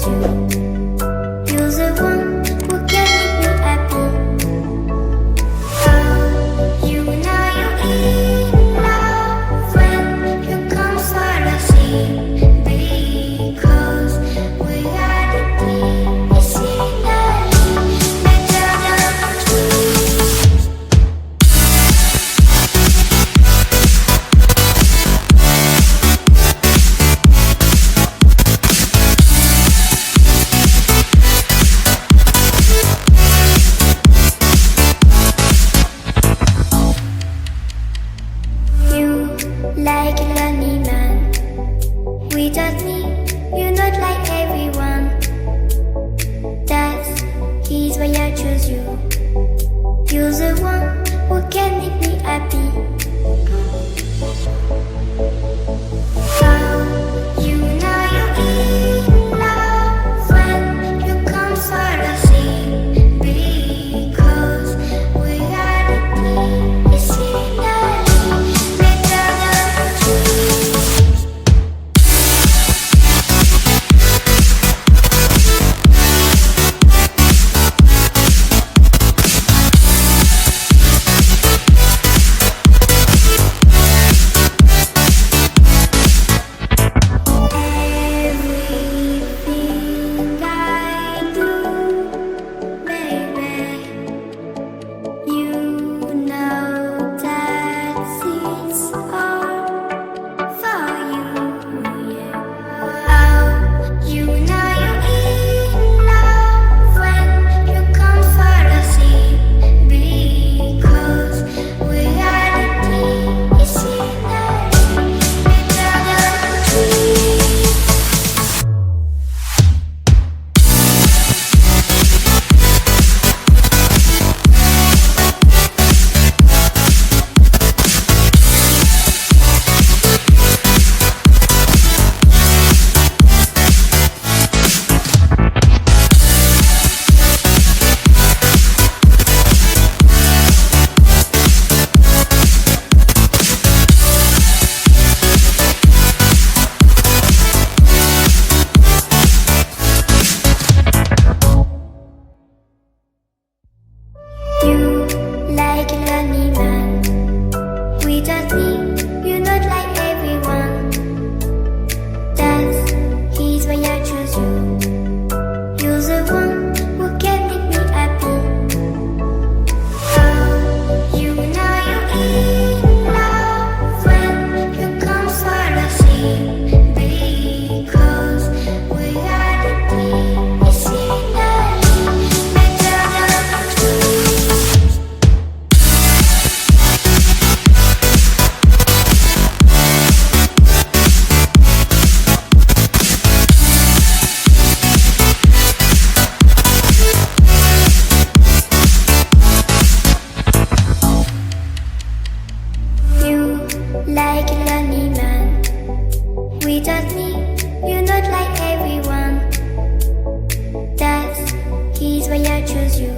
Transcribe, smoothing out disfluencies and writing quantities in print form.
choose you. You're the one who can make me happy. Oh, you know you're in love when you come for the sea, because we are the scenery better than trees. You like a lonely man. Without me, you're not like everyone. That's is why I choose you. You're the one who can make me happy. Oh, you know you're in love when you come for the sea, because we are the scenery better than trees. Everything I do, baby, you know that it's all for you, yeah. Oh, you know you're in love when you come for the sea, because we are the scenery better than trees. You like a lonely man. Without me, you're not like everyone. That's is why I choose you. You're the one who can make me happy. Oh, you know you're in love when you come for the sea, because we are the scenery better than trees. You like a lonely man. Without me, you're not like everyone. That's is why I choose you.